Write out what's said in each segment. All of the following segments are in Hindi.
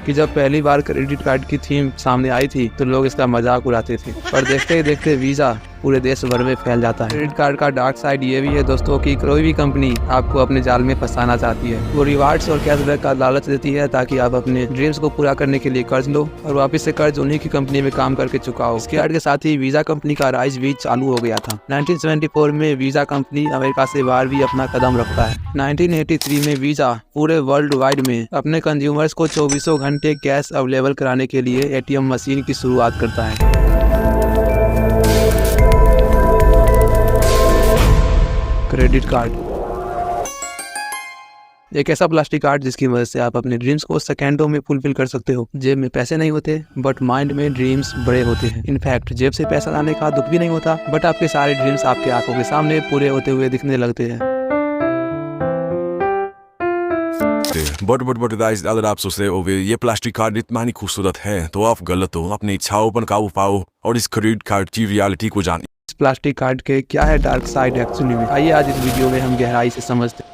कि जब पहली बार क्रेडिट कार्ड की थीम सामने आई थी तो लोग इसका मजाक उड़ाते थे, पर देखते ही देखते वीजा पूरे देश भर में फैल जाता है। क्रेडिट कार्ड का डार्क साइड ये भी है दोस्तों कि कोई भी कंपनी आपको अपने जाल में फंसाना चाहती है। वो रिवार्ड्स और कैशबैक का लालच देती है ताकि आप अपने ड्रीम्स को पूरा करने के लिए कर्ज लो और वापस से कर्ज उन्हीं की कंपनी में काम करके चुकाओ। इसके कार्ड के साथ ही वीजा कंपनी का राइज भी चालू हो गया था। 1974 में वीजा कंपनी अमेरिका से बाहर भी अपना कदम रखता है। 1983 में वीजा पूरे वर्ल्ड वाइड में अपने कंज्यूमर्स को 24 घंटे कैश अवेलेबल कराने के लिए एटीएम मशीन की शुरुआत करता है। क्रेडिट कार्ड एक ऐसा प्लास्टिक कार्ड जिसकी वजह से आप अपने ड्रीम्स को सेकंडों में फुलफिल कर सकते हो। जेब में पैसे नहीं होते बट माइंड में ड्रीम्स बड़े होते हैं। इनफैक्ट जेब से पैसा लाने का दुख भी नहीं होता बट आपके सारे ड्रीम्स आपके आंखों के सामने पूरे होते हुए दिखने लगते हैं। बट गाइस, अगर आप सोच रहे हो ये प्लास्टिक कार्ड इतना ही खूबसूरत है तो आप गलत हो। अपनी इच्छाओं पर काबू पाओ और इस क्रेडिट कार्ड की रियलिटी को जानिए। इस प्लास्टिक कार्ड के क्या है डार्क साइड एक्चुअली में, आइए आज इस वीडियो में हम गहराई से समझते हैं।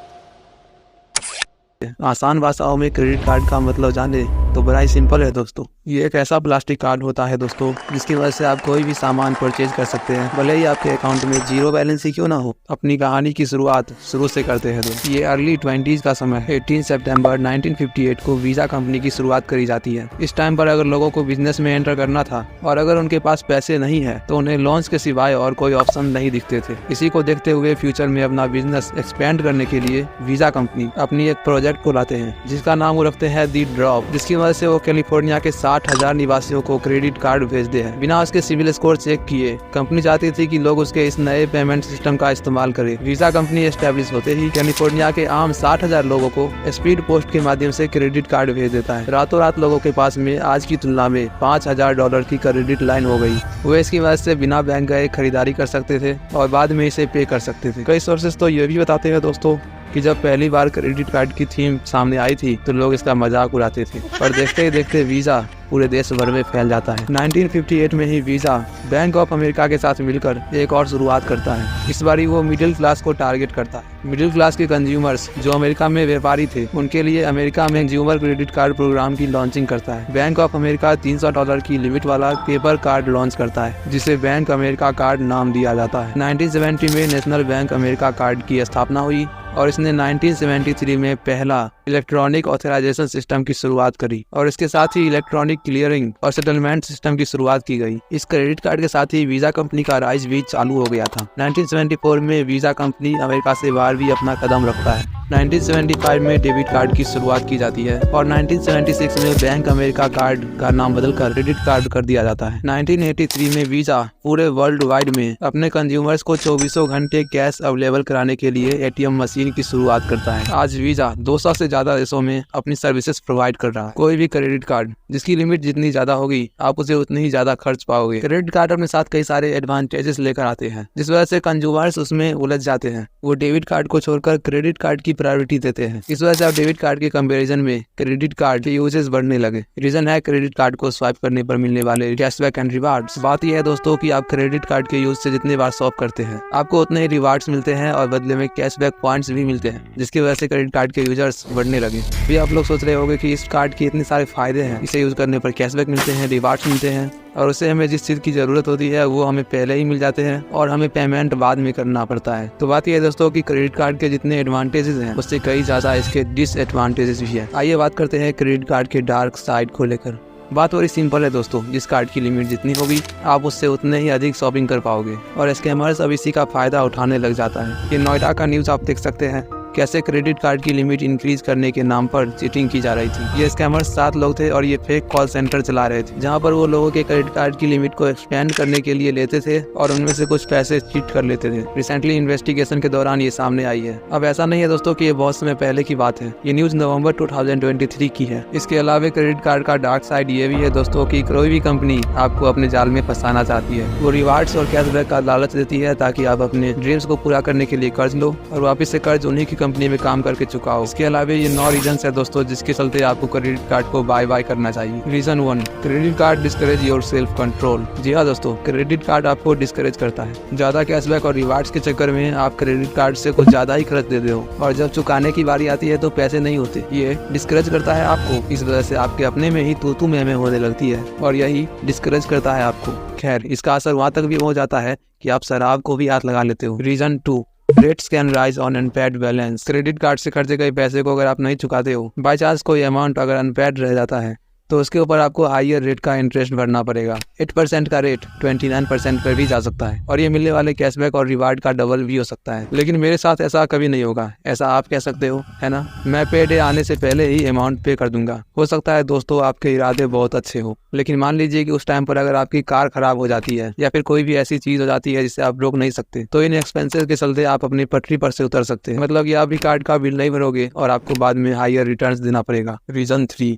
आसान भाषाओं में क्रेडिट कार्ड का मतलब जाने तो बड़ा ही सिंपल है दोस्तों। ये एक ऐसा प्लास्टिक कार्ड होता है दोस्तों जिसकी वजह से आप कोई भी सामान परचेज कर सकते हैं, भले ही आपके अकाउंट में जीरो बैलेंस ही क्यों ना हो। अपनी कहानी की शुरुआत शुरू से करते हैं दोस्तों। ये अर्ली 20s का समय 18 सितंबर 1958 को वीजा कंपनी की शुरुआत करी जाती है। इस टाइम पर अगर लोगों को बिजनेस में एंटर करना था और अगर उनके पास पैसे नहीं है तो उन्हें लोन्स के सिवाय और कोई ऑप्शन नहीं दिखते थे। इसी को देखते हुए फ्यूचर में अपना बिजनेस एक्सपेंड करने के लिए वीजा कंपनी अपनी एक प्रोजेक्ट को लाते हैं जिसका नाम वो रखते हैं दी ड्रॉप, जिसकी वजह से वो कैलिफोर्निया के 60,000 निवासियों को क्रेडिट कार्ड भेजते हैं बिना उसके सिविल स्कोर चेक किए। कंपनी चाहती थी कि लोग उसके इस नए पेमेंट सिस्टम का इस्तेमाल करें। वीजा कंपनी एस्टेब्लिश होते ही कैलिफोर्निया के आम 60,000 लोगों को स्पीड पोस्ट के माध्यम से क्रेडिट कार्ड भेज देता है। रातों रात लोगों के पास में आज की तुलना में $5,000 की क्रेडिट लाइन हो गई। वे इसकी वजह से बिना बैंक गए खरीदारी कर सकते थे और बाद में इसे पे कर सकते थे। कई सोर्सेस तो ये भी बताते हैं दोस्तों कि जब पहली बार क्रेडिट कार्ड की थीम सामने आई थी तो लोग इसका मजाक उड़ाते थे, पर देखते ही देखते वीजा पूरे देश भर में फैल जाता है। 1958 में ही वीजा बैंक ऑफ अमेरिका के साथ मिलकर एक और शुरुआत करता है। इस बारी वो मिडिल क्लास को टारगेट करता है। मिडिल क्लास के कंज्यूमर्स जो अमेरिका में व्यापारी थे उनके लिए अमेरिका में कंज्यूमर क्रेडिट कार्ड प्रोग्राम की लॉन्चिंग करता है। बैंक ऑफ अमेरिका $300 की लिमिट वाला पेपर कार्ड लॉन्च करता है जिसे बैंक अमेरिका कार्ड नाम दिया जाता है। 1970 में नेशनल बैंक अमेरिका कार्ड की स्थापना हुई और इसने 1973 में पहला इलेक्ट्रॉनिक ऑथराइजेशन सिस्टम की शुरुआत करी और इसके साथ ही इलेक्ट्रॉनिक क्लियरिंग और सेटलमेंट सिस्टम की शुरुआत की गई। इस क्रेडिट कार्ड के साथ ही वीजा कंपनी का राइज भी चालू हो गया था। 1974 में वीजा कंपनी अमेरिका से बाहर भी अपना कदम रखता है। 1975 में डेबिट कार्ड की शुरुआत की जाती है और 1976 में बैंक अमेरिका कार्ड का नाम बदलकर क्रेडिट कार्ड कर दिया जाता है। 1983 में वीजा पूरे वर्ल्ड वाइड में अपने कंज्यूमर्स को 24 घंटे कैश अवेलेबल कराने के लिए एटीएम मशीन की शुरुआत करता है। आज वीजा 200 से ज्यादा देशों में अपनी सर्विसेज प्रोवाइड कर रहा है। कोई भी क्रेडिट कार्ड जिसकी लिमिट जितनी ज्यादा होगी आप उसे उतनी ही ज्यादा खर्च पाओगे। क्रेडिट कार्ड अपने साथ कई सारे एडवांटेजेस लेकर आते हैं जिस वजह से कंज्यूमर्स उसमें उलझ जाते हैं। वो डेबिट कार्ड को छोड़कर क्रेडिट कार्ड की प्रायोरिटी देते हैं। इस वजह से आप डेबिट कार्ड के कंपैरिजन में क्रेडिट कार्ड के यूजेस बढ़ने लगे। रीजन है क्रेडिट कार्ड को स्वाइप करने पर मिलने वाले कैशबैक एंड रिवार्ड्स। बात यह है दोस्तों कि आप क्रेडिट कार्ड के यूज से जितने बार स्वाइप करते हैं आपको उतने ही रिवार्ड्स मिलते हैं और बदले में कैशबैक पॉइंट्स भी मिलते हैं, जिसकी वजह से क्रेडिट कार्ड के यूजर्स बढ़ने लगे। भी आप लोग सोच रहे होंगे कि इस कार्ड के इतने सारे फायदे हैं, इसे यूज करने पर कैशबैक मिलते हैं, रिवार्ड्स मिलते हैं और उससे हमें जिस चीज की जरूरत होती है वो हमें पहले ही मिल जाते हैं और हमें पेमेंट बाद में करना पड़ता है। तो बात यह है दोस्तों कि क्रेडिट कार्ड के जितने एडवांटेजेस हैं उससे कई ज्यादा इसके डिसएडवांटेजेस भी हैं। आइए बात करते हैं क्रेडिट कार्ड के डार्क साइड को लेकर। बात बड़ी सिंपल है दोस्तों, जिस कार्ड की लिमिट जितनी होगी आप उससे उतने ही अधिक शॉपिंग कर पाओगे और स्कैमर्स अब इसी का फायदा उठाने लग जाता है। ये नोएडा का न्यूज आप देख सकते हैं कैसे क्रेडिट कार्ड की लिमिट इंक्रीज करने के नाम पर चीटिंग की जा रही थी। ये स्कैमर्स 7 लोग थे और ये फेक कॉल सेंटर चला रहे थे जहां पर वो लोगों के क्रेडिट कार्ड की लिमिट को एक्सपेंड करने के लिए लेते थे और उनमें से कुछ पैसे चीट कर लेते थे। रिसेंटली इन्वेस्टिगेशन के दौरान ये सामने आई है। अब ऐसा नहीं है दोस्तों कि ये बहुत समय पहले की बात है, ये न्यूज नवंबर 2023 की है। इसके अलावा क्रेडिट कार्ड का डार्क साइड ये भी है दोस्तों कि कोई भी कंपनी आपको अपने जाल में फंसाना चाहती है। वो रिवार्ड्स और कैशबैक का लालच देती है ताकि आप अपने ड्रीम्स को पूरा करने के लिए कर्ज लो और वापस से कर्ज उन्हीं की कंपनी में काम करके चुका हो। इसके अलावा ये 9 रीजन है दोस्तों जिसके चलते आपको क्रेडिट कार्ड को बाय करना चाहिए। Reason 1, credit card discourage your self control. जी हाँ दोस्तों, क्रेडिट कार्ड आपको डिस्करेज करता है। ज्यादा कैशबैक और रिवार्ड्स के चक्कर में आप क्रेडिट कार्ड से कुछ ज्यादा ही खर्च देते हो और जब चुकाने की बारी आती है तो पैसे नहीं होते। ये डिस्करेज करता है आपको। इस वजह से आपके अपने में ही तू मैं होने लगती है और यही डिस्करेज करता है आपको। खैर, इसका असर वहाँ तक भी हो जाता है कि आप शराब को भी हाथ लगा लेते हो। Reason 2, rates can rise on unpaid balance. Credit card से खर्चे गए पैसे को अगर आप नहीं चुकाते हो, बाय चांस कोई अमाउंट अगर अनपेड रह जाता है तो उसके ऊपर आपको हायर रेट का इंटरेस्ट भरना पड़ेगा। 8% का रेट 29% पर भी जा सकता है और ये मिलने वाले कैशबैक और रिवार्ड का डबल भी हो सकता है। लेकिन मेरे साथ ऐसा कभी नहीं होगा, ऐसा आप कह सकते हो, है ना। मैं पे डे आने से पहले ही अमाउंट पे कर दूंगा। हो सकता है दोस्तों आपके इरादे बहुत अच्छे हो, लेकिन मान लीजिए कि उस टाइम पर अगर आपकी कार खराब हो जाती है या फिर कोई भी ऐसी चीज हो जाती है जिसे आप रोक नहीं सकते, तो इन एक्सपेंसेस के चलते आप अपनी पटरी पर से उतर सकते हैं। मतलब कि आप भी कार्ड का बिल नहीं भरोगे और आपको बाद में हायर रिटर्न्स देना पड़ेगा। Reason 3,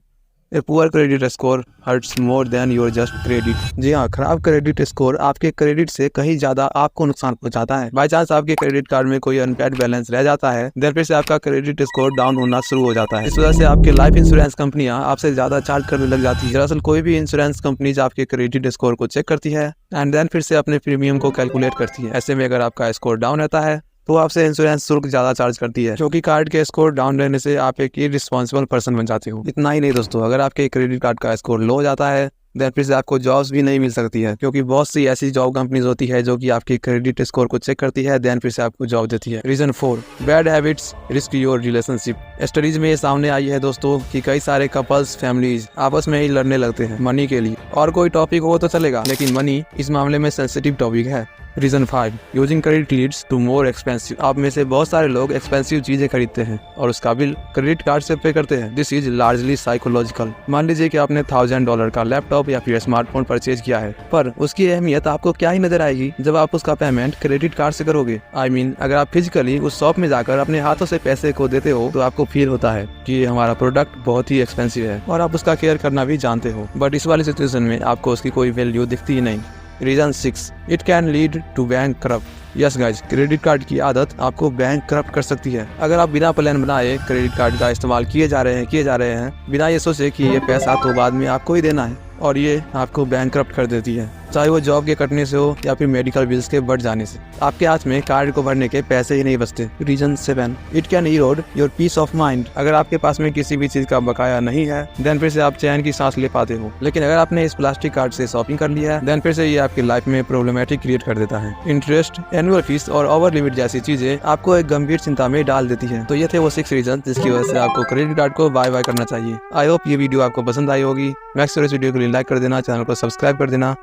a poor credit score hurts more than your just credit. जी हाँ, खराब क्रेडिट स्कोर आपके क्रेडिट से कहीं ज्यादा आपको नुकसान पहुंचाता है। बाय चांस आपके क्रेडिट कार्ड में कोई अनपेड बैलेंस रह जाता है, देन फिर से आपका क्रेडिट स्कोर डाउन होना शुरू हो जाता है। इस वजह से आपके लाइफ इंश्योरेंस कंपनियां आपसे ज्यादा चार्ज करने लग जाती है। दरअसल कोई भी इंश्योरेंस कंपनी आपके क्रेडिट स्कोर को चेक करती है एंड देन फिर से अपने प्रीमियम को कैलकुलेट करती है। ऐसे में अगर आपका स्कोर डाउन रहता है तो आपसे इंश्योरेंस शुल्क ज्यादा चार्ज करती है, क्योंकि कार्ड के स्कोर डाउन रहने से आप एक इररिस्पांसिबल पर्सन बन जाते हो। इतना ही नहीं दोस्तों, अगर आपके क्रेडिट कार्ड का स्कोर लो हो जाता है देन फिर से आपको जॉब्स भी नहीं मिल सकती है, क्योंकि बहुत सी ऐसी जॉब कंपनीज होती है जो कि आपकी क्रेडिट स्कोर को चेक करती है देन फिर से आपको जॉब देती है। Reason 4, bad habits risk your relationship. Studies में ये सामने आई है दोस्तों कि कई सारे कपल्स, फैमिलीज आपस में ही लड़ने लगते हैं मनी के लिए। और कोई टॉपिक हो तो चलेगा, लेकिन मनी इस मामले में सेंसिटिव टॉपिक है। Reason 5, using credit leads to more expensive. आप में से बहुत सारे लोग एक्सपेंसिव चीजें खरीदते हैं और उसका बिल क्रेडिट कार्ड से पे करते हैं। This is largely psychological. मान लीजिए कि आपने $1000 का लैपटॉप या फिर स्मार्टफोन परचेज किया है, पर उसकी अहमियत आपको क्या ही नजर आएगी जब आप उसका पेमेंट क्रेडिट कार्ड से करोगे। आई मीन, अगर आप फिजिकली उस शॉप में जाकर अपने हाथों से पैसे को देते हो तो आपको फील होता है कि ये हमारा प्रोडक्ट बहुत ही एक्सपेंसिव है और आप उसका केयर करना भी जानते हो। बट इस वाली सिचुएशन में आपको उसकी कोई वैल्यू दिखती ही नहीं। Reason 6, it can lead to bankrupt. Yes guys, credit card की आदत आपको बैंक करप्ट कर सकती है। अगर आप बिना प्लान बनाए क्रेडिट कार्ड का इस्तेमाल किए जा रहे हैं बिना ये सोचे कि ये पैसा तो बाद में आपको ही देना है, और ये आपको बैंक करप्ट कर देती है, चाहे वो जॉब के कटने से हो या फिर मेडिकल बिल्स के बढ़ जाने से। आपके हाथ में कार्ड को भरने के पैसे ही नहीं बचते। Reason 7, it can erode your peace of mind. अगर आपके पास में किसी भी चीज का बकाया नहीं है देन फिर से आप चैन की सांस ले पाते हो, लेकिन अगर आपने इस प्लास्टिक कार्ड से शॉपिंग कर लिया है देन फिर से ये आपकी लाइफ में प्रॉब्लमेटिक क्रिएट कर देता है। इंटरेस्ट, एनुअल फीस और ओवर लिमिट जैसी चीजें आपको एक गंभीर चिंता में डाल देती है। तो ये थे वो 6 रीजन जिसकी वजह से आपको क्रेडिट कार्ड को बाय करना चाहिए। आई होप ये वीडियो आपको पसंद आई होगी। मैक्स इस वीडियो को लाइक कर देना, चैनल को सब्सक्राइब कर देना